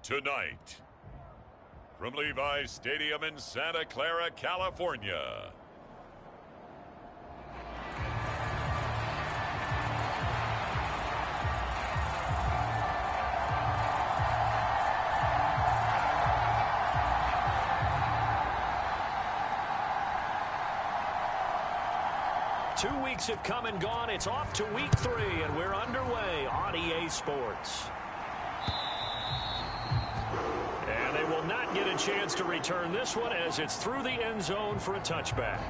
tonight. From Levi's Stadium in Santa Clara, California. Two weeks have come and gone. It's off to week 3, and we're underway on EA Sports. And they will not get a chance to return this one as it's through the end zone for a touchback.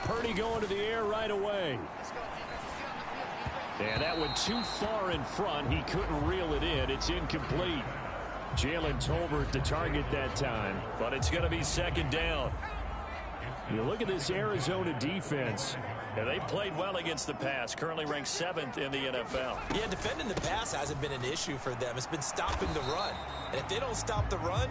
Purdy going to the air right away. And that went too far in front. He couldn't reel it in. It's incomplete. Jalen Tolbert the target that time, but it's going to be second down. You look at this Arizona defense. Yeah, they played well against the pass, currently ranked 7th in the NFL. Yeah, defending the pass hasn't been an issue for them. It's been stopping the run. And if they don't stop the run,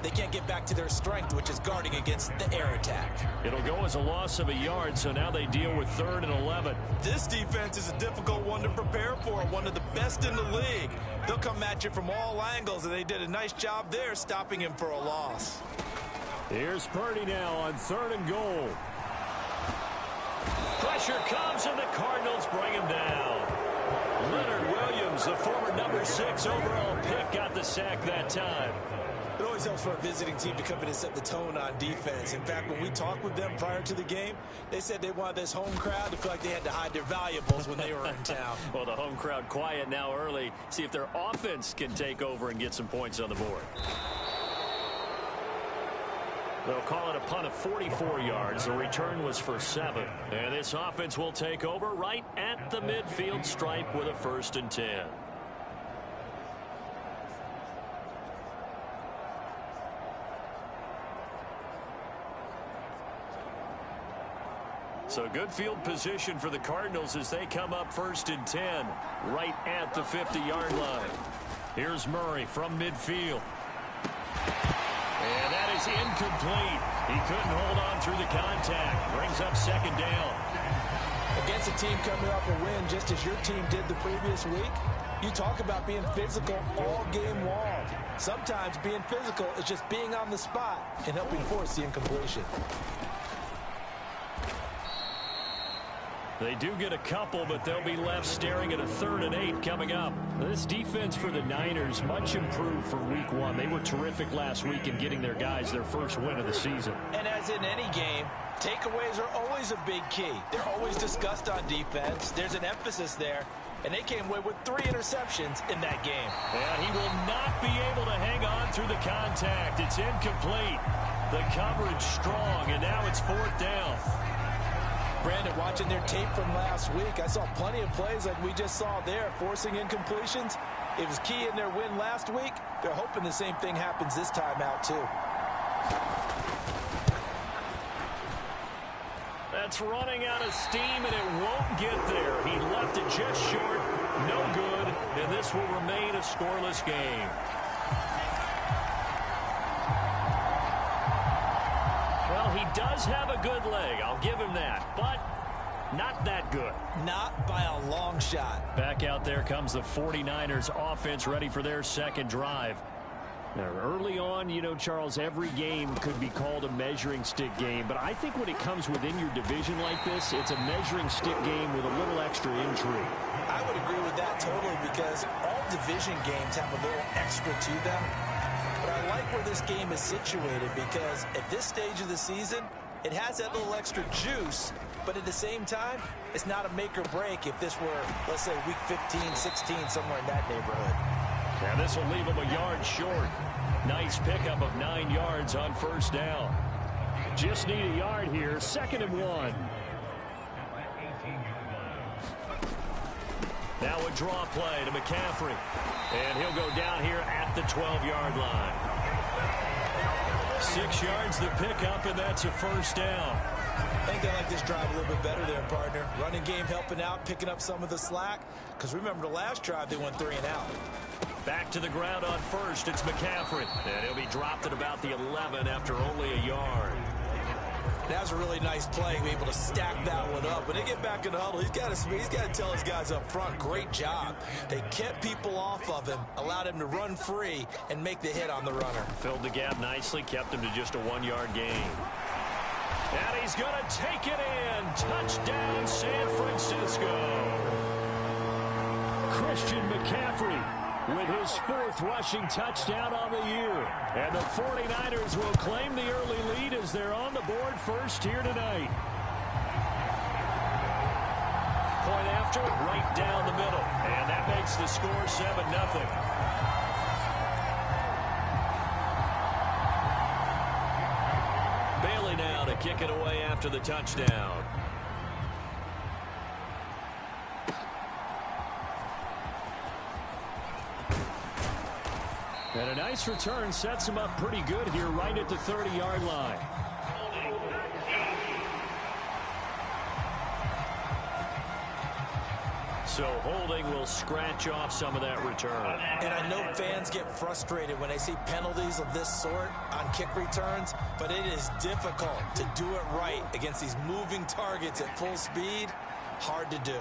they can't get back to their strength, which is guarding against the air attack. It'll go as a loss of a yard, so now they deal with 3rd and 11. This defense is a difficult one to prepare for, one of the best in the league. They'll come at you from all angles, and they did a nice job there stopping him for a loss. Here's Purdy now on 3rd and goal. Pressure comes, and the Cardinals bring him down. Leonard Williams, the former number 6 overall pick, got the sack that time. It always helps for a visiting team to come in and set the tone on defense. In fact, when we talked with them prior to the game, they said they wanted this home crowd to feel like they had to hide their valuables when they were in town. Well, the home crowd quiet now early. See if their offense can take over and get some points on the board. They'll call it a punt of 44 yards. The return was for 7. And this offense will take over right at the midfield stripe with a 1st and 10. So good field position for the Cardinals as they come up 1st and 10 right at the 50-yard line. Here's Murray from midfield. And that is incomplete. He couldn't hold on through the contact. Brings up 2nd down. Against a team coming off a win just as your team did the previous week, you talk about being physical all game long. Sometimes being physical is just being on the spot and helping force the incompletion. They do get a couple, but they'll be left staring at a 3rd and 8 coming up. This defense for the Niners much improved from week 1. They were terrific last week in getting their guys their first win of the season. And as in any game, takeaways are always a big key. They're always discussed on defense. There's an emphasis there, and they came away with 3 interceptions in that game. And he will not be able to hang on through the contact. It's incomplete. The coverage strong, and now it's 4th down. Brandon, watching their tape from last week, I saw plenty of plays like we just saw there, forcing incompletions. It was key in their win last week. They're hoping the same thing happens this time out, too. That's running out of steam, and it won't get there. He left it just short. No good, and this will remain a scoreless game. Well, he does have a good leg. I'll give him that, but not that good. Not by a long shot. Back out there comes the 49ers offense ready for their 2nd drive. Now, early on, you know, Charles, every game could be called a measuring stick game, but I think when it comes within your division like this, it's a measuring stick game with a little extra intrigue. I would agree with that totally because all division games have a little extra to them. But I like where this game is situated because at this stage of the season, it has that little extra juice, but at the same time, it's not a make or break if this were, let's say, week 15, 16, somewhere in that neighborhood. And this will leave him a yard short. Nice pickup of 9 yards on 1st down. Just need a yard here, 2nd and 1. Now a draw play to McCaffrey. And he'll go down here at the 12-yard line. 6 yards the pickup, and that's a 1st down. I think they like this drive a little bit better there, partner. Running game helping out, picking up some of the slack. Because remember, the last drive, they went 3 and out. Back to the ground on first. It's McCaffrey. And he'll be dropped at about the 11 after only a yard. That was a really nice play, be able to stack that one up. When they get back in the huddle, he's got to tell his guys up front, great job. They kept people off of him, allowed him to run free, and make the hit on the runner. Filled the gap nicely, kept him to just a 1-yard gain. And he's going to take it in. Touchdown, San Francisco. Christian McCaffrey with his 4th rushing touchdown on the year. And the 49ers will claim the early lead as they're on the board first here tonight. Point after, right down the middle. And that makes the score 7-0. Bailey now to kick it away after the touchdown. And a nice return sets him up pretty good here right at the 30-yard line. So holding will scratch off some of that return. And I know fans get frustrated when they see penalties of this sort on kick returns, but it is difficult to do it right against these moving targets at full speed. Hard to do.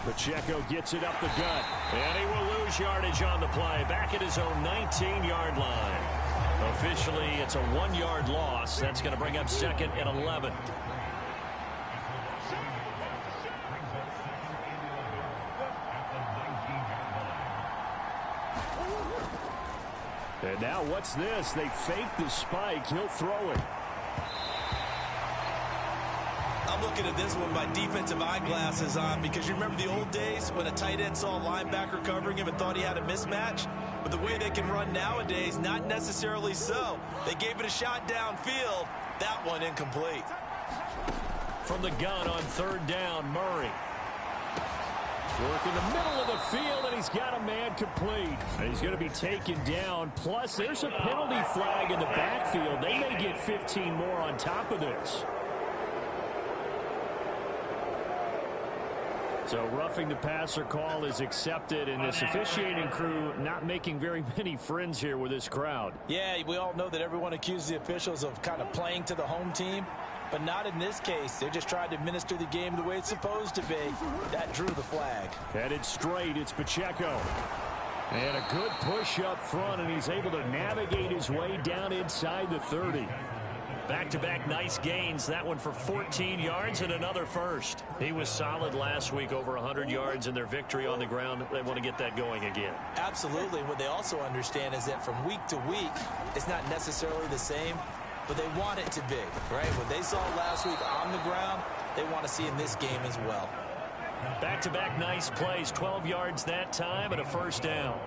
Pacheco gets it up the gut, and he will lose yardage on the play. Back at his own 19-yard line. Officially, it's a 1-yard loss. That's going to bring up 2nd and 11. And now what's this? They fake the spike. He'll throw it. I'm looking at this with my defensive eyeglasses on because you remember the old days when a tight end saw a linebacker covering him and thought he had a mismatch? But the way they can run nowadays, not necessarily so. They gave it a shot downfield. That one incomplete. From the gun on 3rd down, Murray. Work in the middle of the field, and he's got a man complete. And he's going to be taken down. Plus, there's a penalty flag in the backfield. They may get 15 more on top of this. So roughing the passer call is accepted, and this officiating crew not making very many friends here with this crowd. Yeah, we all know that everyone accuses the officials of kind of playing to the home team, but not in this case. They just tried to administer the game the way it's supposed to be. That drew the flag. Headed straight, it's Pacheco. And a good push up front, and he's able to navigate his way down inside the 30. Back-to-back nice gains. That one for 14 yards and another first. He was solid last week, over 100 yards in their victory on the ground. They want to get that going again. Absolutely. What they also understand is that from week to week, it's not necessarily the same, but they want it to be, right? What they saw last week on the ground, they want to see in this game as well. Back-to-back nice plays. 12 yards that time and a first down.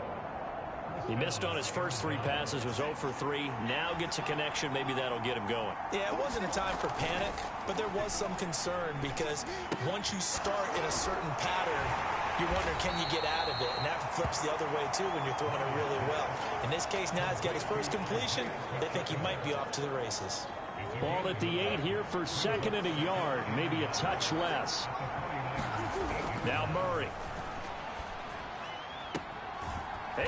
He missed on his first 3 passes, was 0 for 3. Now gets a connection. Maybe that'll get him going. Yeah, it wasn't a time for panic, but there was some concern because once you start in a certain pattern, you wonder, can you get out of it? And that flips the other way, too, when you're throwing it really well. In this case, now he's got his first completion. They think he might be off to the races. Ball at the 8 here for 2nd and a yard, maybe a touch less. Now Murray.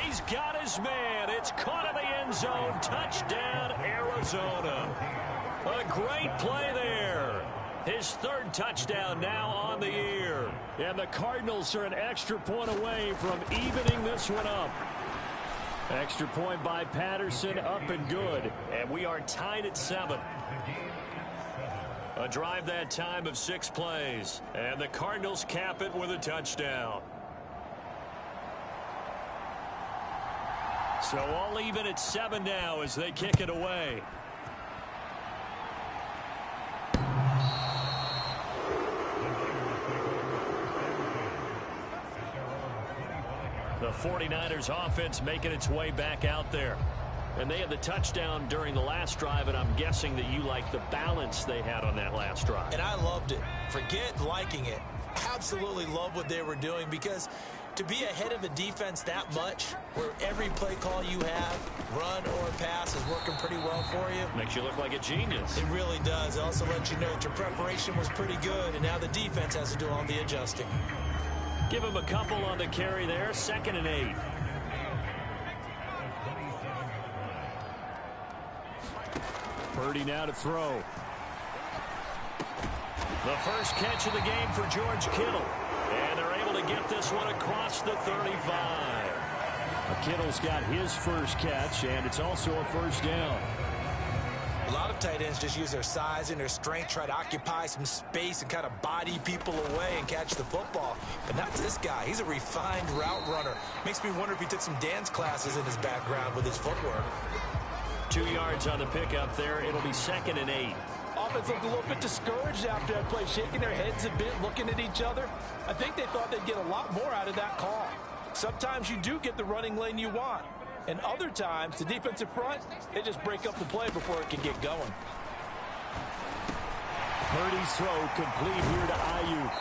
He's got his man. It's caught in the end zone. Touchdown, Arizona. A great play there. His 3rd touchdown now on the year. And the Cardinals are an extra point away from evening this one up. Extra point by Patterson, up and good. And we are tied at 7. A drive that time of 6 plays. And the Cardinals cap it with a touchdown. So all even at 7 now as they kick it away. The 49ers offense making its way back out there. And they had the touchdown during the last drive, and I'm guessing that you like the balance they had on that last drive. And I loved it. Forget liking it. Absolutely love what they were doing, because to be ahead of a defense that much, where every play call you have, run or pass, is working pretty well for you. Makes you look like a genius. It really does. It also lets you know that your preparation was pretty good, and now the defense has to do all the adjusting. Give him a couple on the carry there. 2nd and 8. Purdy now to throw. The first catch of the game for George Kittle. And they're able to get this one across the 35. Kittle's got his first catch, and it's also a first down. A lot of tight ends just use their size and their strength, try to occupy some space and kind of body people away and catch the football. But not this guy. He's a refined route runner. Makes me wonder if he took some dance classes in his background with his footwork. 2 yards on the pickup there. It'll be 2nd and 8. Offense looked a little bit discouraged after that play, shaking their heads a bit, looking at each other. I think they thought they'd get a lot more out of that call. Sometimes you do get the running lane you want. And other times, the defensive front, they just break up the play before it can get going. Purdy's throw complete here to Ayuk.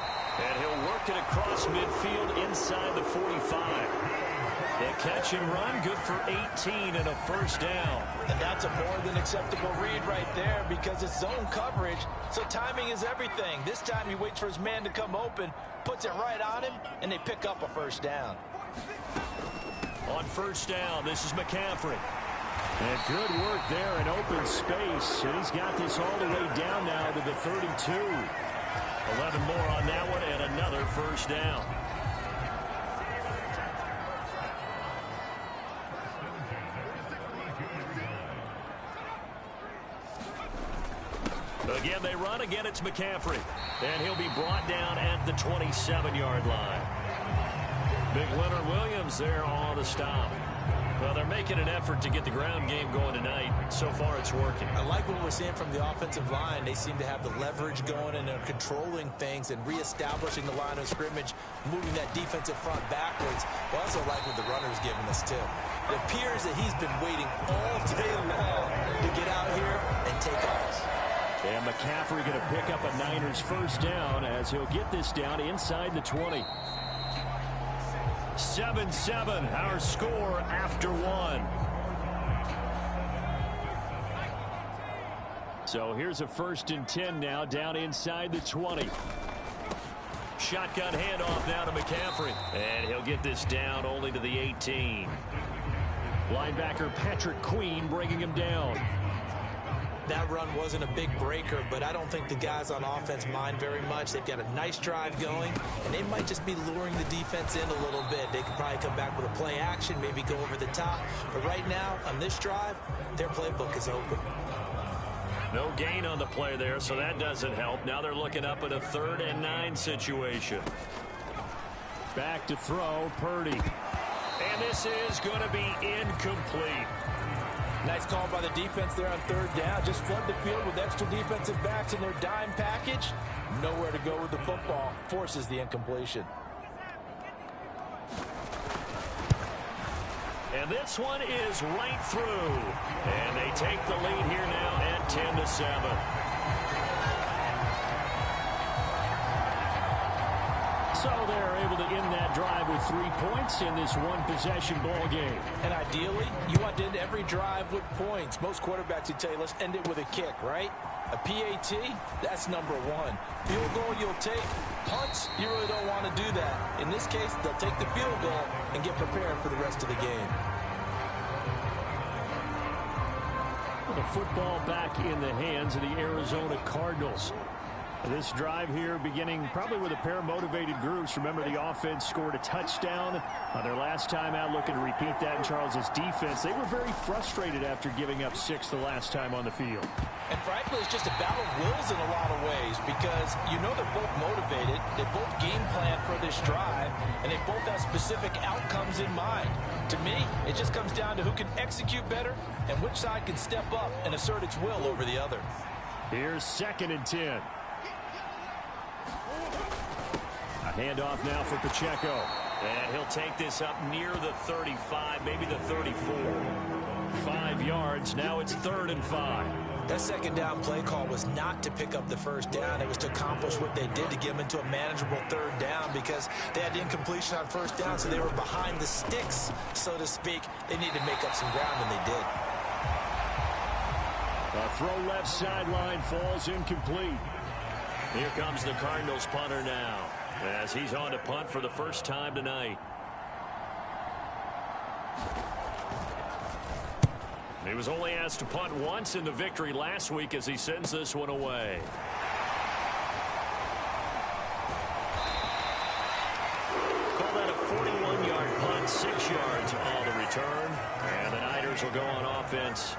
And he'll work it across midfield inside the 45. The catch and run, good for 18 and a first down. And that's a more than acceptable read right there because it's zone coverage, so timing is everything. This time he waits for his man to come open, puts it right on him, and they pick up a first down. On first down, this is McCaffrey. And good work there in open space. And he's got this all the way down now to the 32. 11 more on that one and another first down. Again, they run. Again, it's McCaffrey. And he'll be brought down at the 27-yard line. Big Leonard Williams there on the stop. Well, they're making an effort to get the ground game going tonight. So far, it's working. I like what we're seeing from the offensive line. They seem to have the leverage going, and they're controlling things and reestablishing the line of scrimmage, moving that defensive front backwards. I also like what the runner's giving us, too. It appears that he's been waiting all day long to get out here and take off. And McCaffrey going to pick up a Niners first down as he'll get this down inside the 20. 7-7, our score after one. So here's a 1st and 10 now down inside the 20. Shotgun handoff now to McCaffrey. And he'll get this down only to the 18. Linebacker Patrick Queen bringing him down. That run wasn't a big breaker, but I don't think the guys on offense mind very much. They've got a nice drive going, and they might just be luring the defense in a little bit. They could probably come back with a play action, maybe go over the top. But right now, on this drive, their playbook is open. No gain on the play there, so that doesn't help. Now they're looking up at a 3rd and 9 situation. Back to throw, Purdy. And this is going to be incomplete. Nice call by the defense there on 3rd down. Just flood the field with extra defensive backs in their dime package. Nowhere to go with the football. Forces the incompletion. And this one is right through. And they take the lead here now at 10-7. So they're able to end that drive with 3 points in this one-possession ball game. And ideally, you want to end every drive with points. Most quarterbacks would tell you, let's end it with a kick, right? A PAT, that's number 1. Field goal you'll take. Punts, you really don't want to do that. In this case, they'll take the field goal and get prepared for the rest of the game. The football back in the hands of the Arizona Cardinals. This drive here beginning probably with a pair of motivated groups. Remember, the offense scored a touchdown on their last time out, looking to repeat that in Charles's defense. They were very frustrated after giving up 6 the last time on the field. And frankly, it's just a battle of wills in a lot of ways because you know they're both motivated. They both game plan for this drive, and they both have specific outcomes in mind. To me, it just comes down to who can execute better and which side can step up and assert its will over the other. Here's 2nd and 10. Handoff now for Pacheco. And he'll take this up near the 35, maybe the 34. 5 yards. Now it's 3rd and 5. That 2nd down play call was not to pick up the first down. It was to accomplish what they did to get them into a manageable 3rd down because they had incompletion on 1st down, so they were behind the sticks, so to speak. They needed to make up some ground, and they did. A throw left sideline falls incomplete. Here comes the Cardinals punter now. as he's on to punt for the first time tonight. He was only asked to punt once in the victory last week as he sends this one away. Call that a 41-yard punt, 6 yards on the return. And the Niners will go on offense,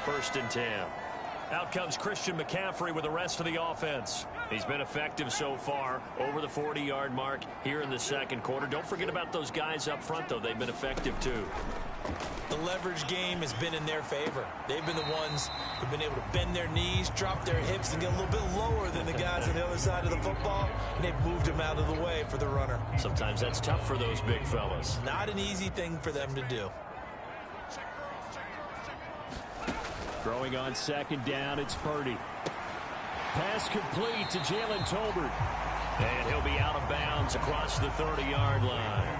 1st and 10. Out comes Christian McCaffrey with the rest of the offense. He's been effective so far, over the 40-yard mark here in the second quarter. Don't forget about those guys up front, though. They've been effective, too. The leverage game has been in their favor. They've been the ones who've been able to bend their knees, drop their hips, and get a little bit lower than the guys on the other side of the football, and they've moved them out of the way for the runner. Sometimes that's tough for those big fellas. Not an easy thing for them to do. Throwing on 2nd down, it's Purdy. Pass complete to Jalen Tolbert. And he'll be out of bounds across the 30-yard line.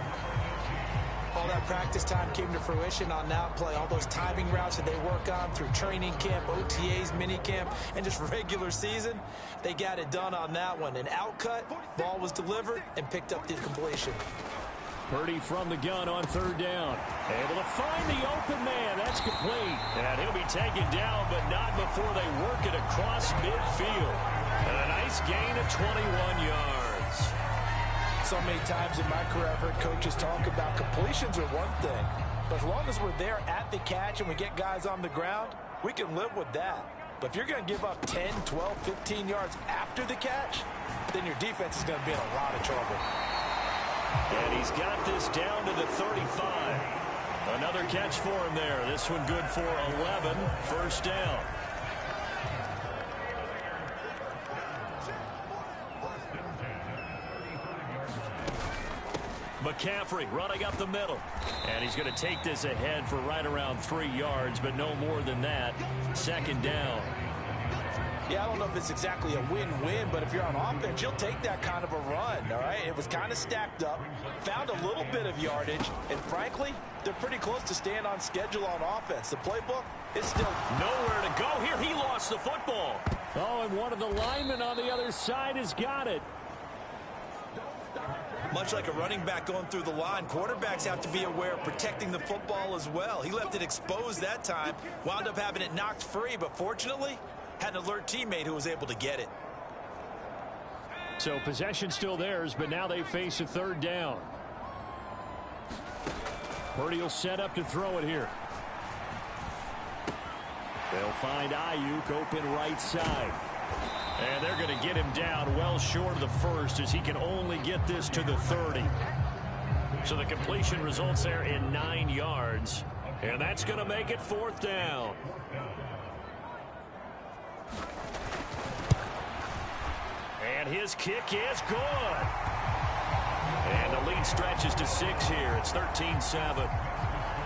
All that practice time came to fruition on that play. All those timing routes that they work on through training camp, OTAs, minicamp, and just regular season, they got it done on that one. An outcut, ball was delivered, and picked up the completion. Purdy from the gun on 3rd down. Able to find the open man. That's complete. And he'll be taken down, but not before they work it across midfield. And a nice gain of 21 yards. So many times in my career, I've heard coaches talk about completions are one thing. But as long as we're there at the catch and we get guys on the ground, we can live with that. But if you're going to give up 10, 12, 15 yards after the catch, then your defense is going to be in a lot of trouble. And he's got this down to the 35. Another catch for him there. This one good for 11. 1st down. McCaffrey running up the middle. And he's going to take this ahead for right around 3 yards, but no more than that. 2nd down. Yeah, I don't know if it's exactly a win-win, but if you're on offense, you'll take that kind of a run, all right? It was kind of stacked up, found a little bit of yardage, and frankly, they're pretty close to staying on schedule on offense. The playbook is still nowhere to go here. He lost the football. Oh, and one of the linemen on the other side has got it. Much like a running back going through the line, quarterbacks have to be aware of protecting the football as well. He left it exposed that time, wound up having it knocked free, but fortunately, had an alert teammate who was able to get it. So possession still theirs, but now they face a 3rd down. Purdy will set up to throw it here. They'll find Ayuk open right side. And they're going to get him down well short of the 1st as he can only get this to the 30. So the completion results there in 9 yards. And that's going to make it 4th down. And his kick is good. And the lead stretches to 6 here. It's 13-7.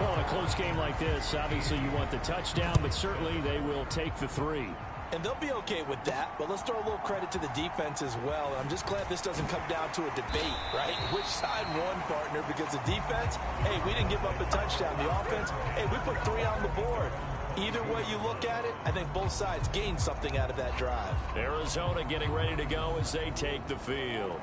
Well, in a close game like this, obviously you want the touchdown, but certainly they will take the 3. And they'll be okay with that, but let's throw a little credit to the defense as well. I'm just glad this doesn't come down to a debate, right? Which side won, partner? Because the defense, hey, we didn't give up a touchdown. The offense, hey, we put 3 on the board. Either way you look at it, I think both sides gained something out of that drive. Arizona getting ready to go as they take the field.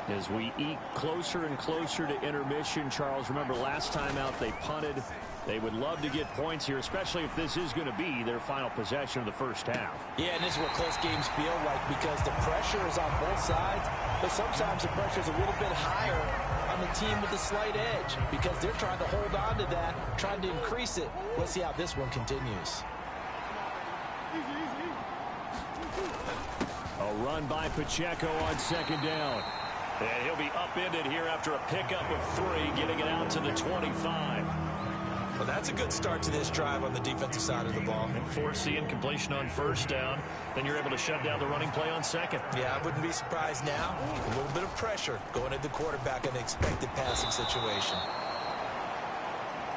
As we eke closer and closer to intermission, Charles, remember last time out they punted. They would love to get points here, especially if this is going to be their final possession of the first half. Yeah, and this is what close games feel like because the pressure is on both sides, but sometimes the pressure is a little bit higher on the team with the slight edge because they're trying to hold on to that, trying to increase it. Let's see how this one continues. A run by Pacheco on 2nd down. And he'll be upended here after a pickup of 3, getting it out to the 25. Well, that's a good start to this drive on the defensive side of the ball. And force the incompletion on 1st down. Then you're able to shut down the running play on 2nd. Yeah, I wouldn't be surprised now. A little bit of pressure going at the quarterback in the expected passing situation.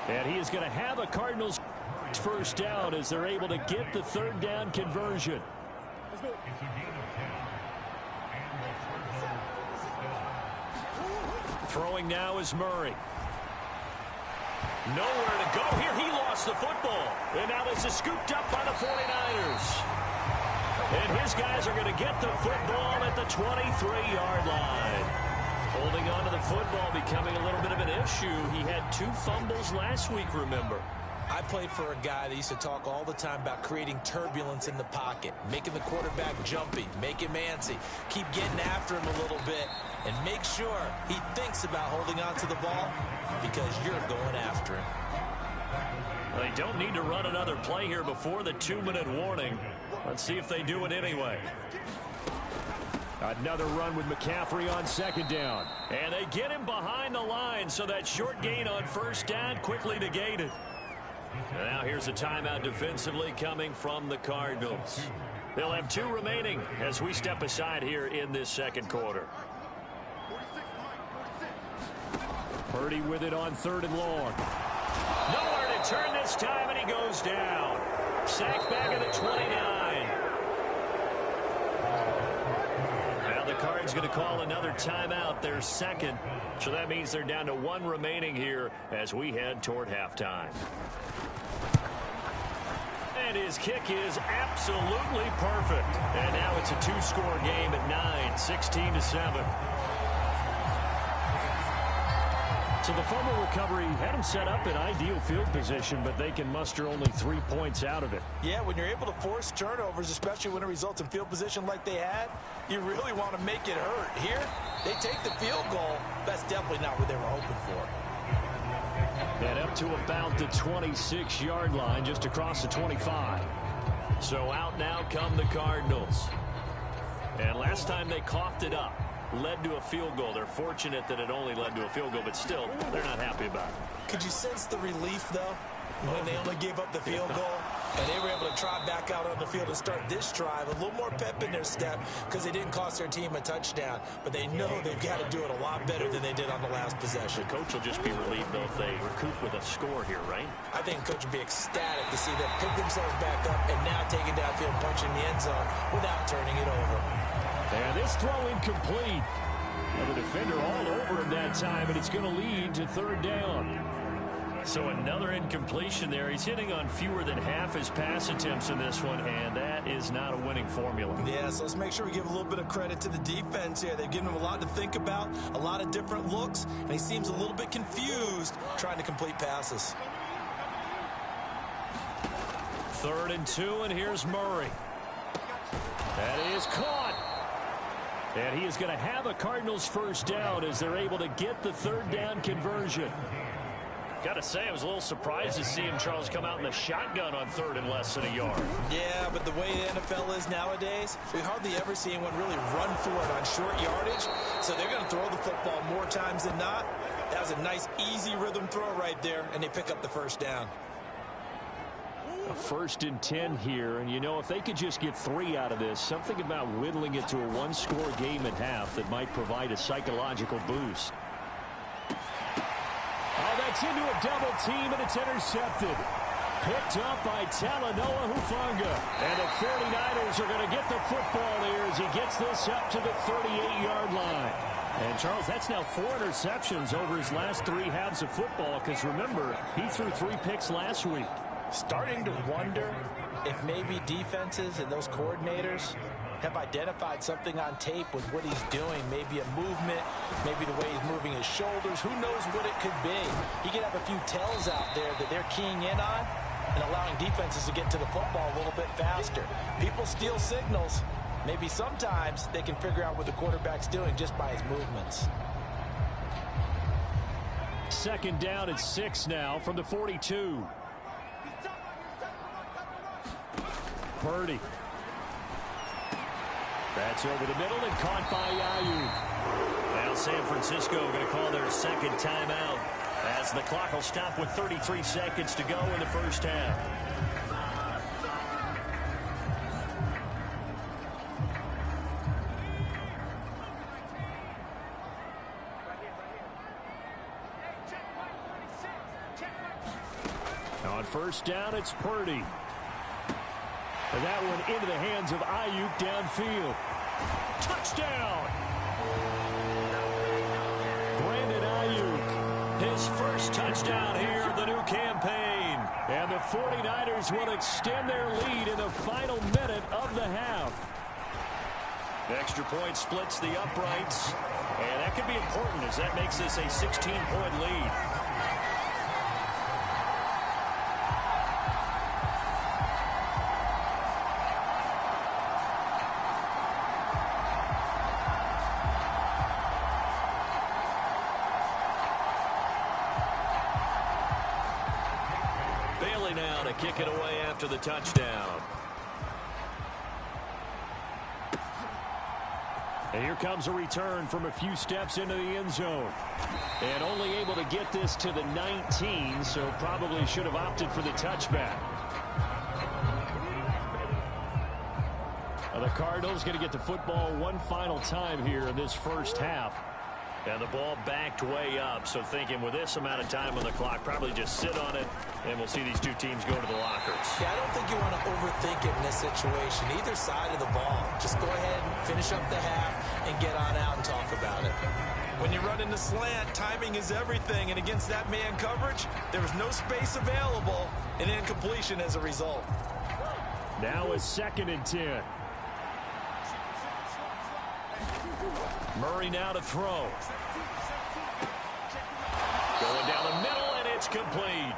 And he is going to have a Cardinals 1st down as they're able to get the 3rd down conversion. Throwing now is Murray. Nowhere to go here. He lost the football. And now this is scooped up by the 49ers. And his guys are going to get the football at the 23-yard line. Holding on to the football becoming a little bit of an issue. He had 2 fumbles last week, remember. I played for a guy that used to talk all the time about creating turbulence in the pocket, making the quarterback jumpy, make him antsy, keep getting after him a little bit, and make sure he thinks about holding on to the ball because you're going after him. They don't need to run another play here before the 2-minute warning. Let's see if they do it anyway. Another run with McCaffrey on 2nd down. And they get him behind the line, so that short gain on 1st down quickly negated. And now here's a timeout defensively coming from the Cardinals. They'll have 2 remaining as we step aside here in this 2nd quarter. Purdy with it on 3rd and long. Nowhere to turn this time, and he goes down. Sacked back at the 29. Now the Cards going to call another timeout, their 2nd. So that means they're down to 1 remaining here as we head toward halftime. And his kick is absolutely perfect. And now it's a 2-score game at 9, 16-7. So the fumble recovery had them set up in ideal field position, but they can muster only 3 points out of it. Yeah, when you're able to force turnovers, especially when it results in field position like they had, you really want to make it hurt. Here, they take the field goal. That's definitely not what they were hoping for. And up to about the 26-yard line, just across the 25. So out now come the Cardinals. And last time they coughed it up, led to a field goal. They're fortunate that it only led to a field goal, but still, they're not happy about it. Could you sense the relief, though, when they only gave up the field goal? And they were able to trot back out on the field and start this drive. A little more pep in their step because they didn't cost their team a touchdown. But they know they've got to do it a lot better than they did on the last possession. The coach will just be relieved, though, if they recoup with a score here, right? I think the coach would be ecstatic to see them pick themselves back up and now take it downfield, punching the end zone without turning it over. And this throw incomplete. And the defender all over him that time, and it's going to lead to 3rd down. So another incompletion there. He's hitting on fewer than half his pass attempts in this one, and that is not a winning formula. Yeah, so let's make sure we give a little bit of credit to the defense here. They've given him a lot to think about, a lot of different looks, and he seems a little bit confused trying to complete passes. 3rd and 2, and here's Murray. That is caught. And he is going to have a Cardinals 1st down as they're able to get the 3rd down conversion. Got to say, I was a little surprised to see him, Charles, come out in the shotgun on 3rd and less than a yard. Yeah, but the way the NFL is nowadays, we hardly ever see anyone really run for it on short yardage. So they're going to throw the football more times than not. That was a nice, easy rhythm throw right there, and they pick up the 1st down. A 1st and 10 here, and you know, if they could just get 3 out of this, something about whittling it to a 1-score game at half that might provide a psychological boost. Oh, that's into a double team, and it's intercepted. Picked up by Talanoa Hufanga. And the 49ers are going to get the football here as he gets this up to the 38-yard line. And, Charles, that's now 4 interceptions over his last 3 halves of football, because, remember, he threw 3 picks last week. Starting to wonder if maybe defenses and those coordinators have identified something on tape with what he's doing. Maybe a movement, maybe the way he's moving his shoulders. Who knows what it could be? He could have a few tells out there that they're keying in on and allowing defenses to get to the football a little bit faster. People steal signals. Maybe sometimes they can figure out what the quarterback's doing just by his movements. 2nd down at 6 now from the 42. Purdy. That's over the middle and caught by Ayuk. Now San Francisco going to call their 2nd timeout as the clock will stop with 33 seconds to go in the 1st half. On 1st down, it's Purdy. And that one into the hands of Ayuk downfield. Touchdown! Brandon Ayuk, his 1st touchdown here of the new campaign. And the 49ers will extend their lead in the final minute of the half. The extra point splits the uprights, and that could be important as that makes this a 16-point lead. Bailey now to kick it away after the touchdown. And here comes a return from a few steps into the end zone. And only able to get this to the 19, so probably should have opted for the touchback. Now the Cardinals going to get the football one final time here in this first half. And the ball backed way up, so thinking with this amount of time on the clock, probably just sit on it, and we'll see these two teams go to the lockers. Yeah, I don't think you want to overthink it in this situation. Either side of the ball. Just go ahead and finish up the half and get on out and talk about it. When you run in the slant, timing is everything, and against that man coverage, there was no space available, and incompletion as a result. Now it's 2nd and 10. Murray now to throw. Going down the middle, and it's complete.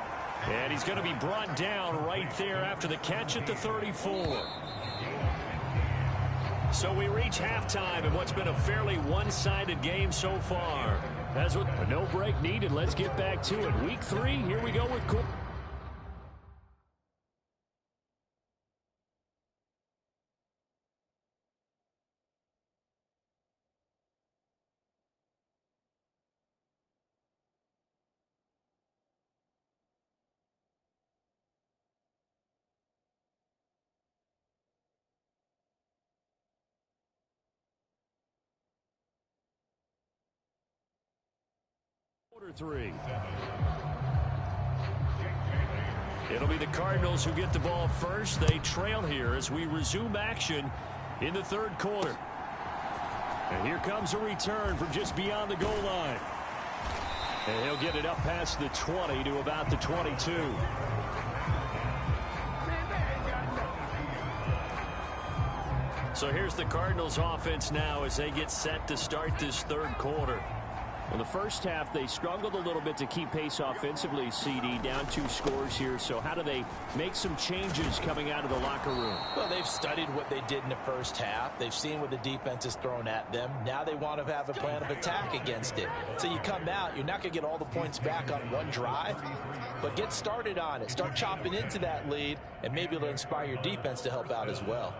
And he's going to be brought down right there after the catch at the 34. So we reach halftime in what's been a fairly one-sided game so far. That's what no break needed. Let's get back to it. Week 3, here we go with Cole. Quarter 3. It'll be the Cardinals who get the ball first. They trail here as we resume action in the 3rd quarter. And here comes a return from just beyond the goal line. And he'll get it up past the 20 to about the 22. So here's the Cardinals offense now as they get set to start this 3rd quarter. In the first half, they struggled a little bit to keep pace offensively, CD, down 2 scores here. So how do they make some changes coming out of the locker room? Well, they've studied what they did in the first half. They've seen what the defense is thrown at them. Now they want to have a plan of attack against it. So you come out, you're not going to get all the points back on one drive, but get started on it. Start chopping into that lead, and maybe it'll inspire your defense to help out as well.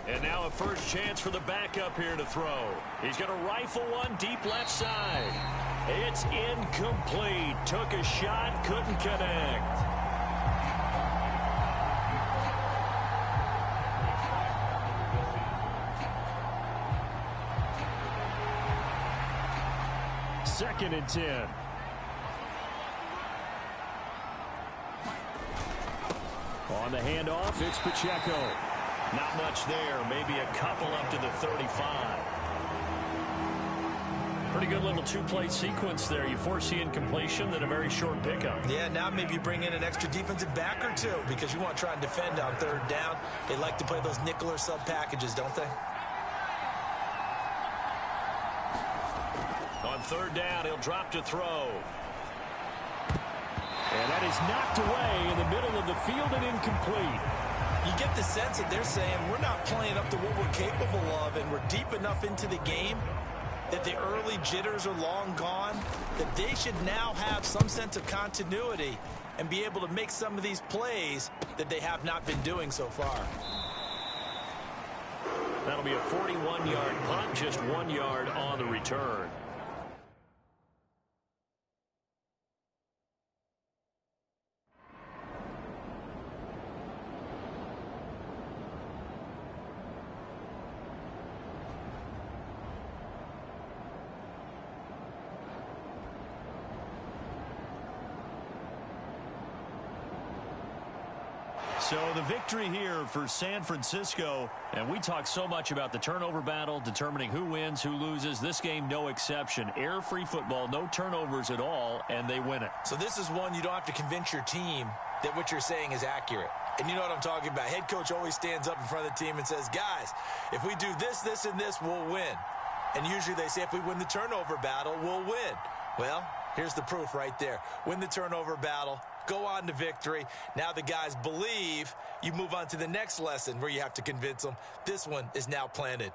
And now a first chance for the backup here to throw. He's going to rifle one deep left side. It's incomplete. Took a shot, couldn't connect. Second and 10. On the handoff, it's Pacheco. Not much there. Maybe a couple up to the 35. Pretty good little 2-play sequence there. You foresee incompletion, then a very short pickup. Yeah, now maybe you bring in an extra defensive back or two because you want to try and defend on 3rd down. They like to play those nickel or sub packages, don't they? On 3rd down, he'll drop to throw. And that is knocked away in the middle of the field and incomplete. You get the sense that they're saying we're not playing up to what we're capable of, and we're deep enough into the game that the early jitters are long gone, that they should now have some sense of continuity and be able to make some of these plays that they have not been doing so far. That'll be a 41-yard punt, just 1 yard on the return. So the victory here for San Francisco, and we talk so much about the turnover battle, determining who wins, who loses. This game, no exception. Error-free football, no turnovers at all, and they win it. So this is one you don't have to convince your team that what you're saying is accurate. And you know what I'm talking about. Head coach always stands up in front of the team and says, guys, if we do this, this, and this, we'll win. And usually they say if we win the turnover battle, we'll win. Well, here's the proof right there. Win the turnover battle. Go on to victory. Now the guys believe. You move on to the next lesson where you have to convince them. This one is now planted.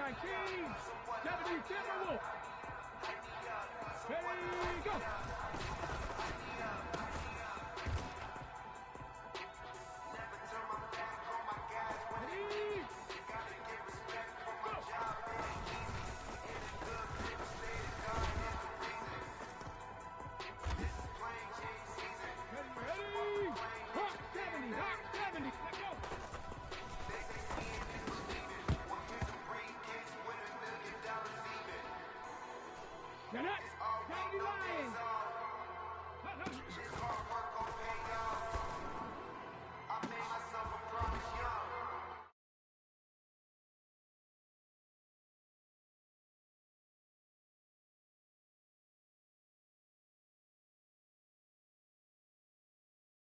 19, 70 Timberwolves. Ready, go.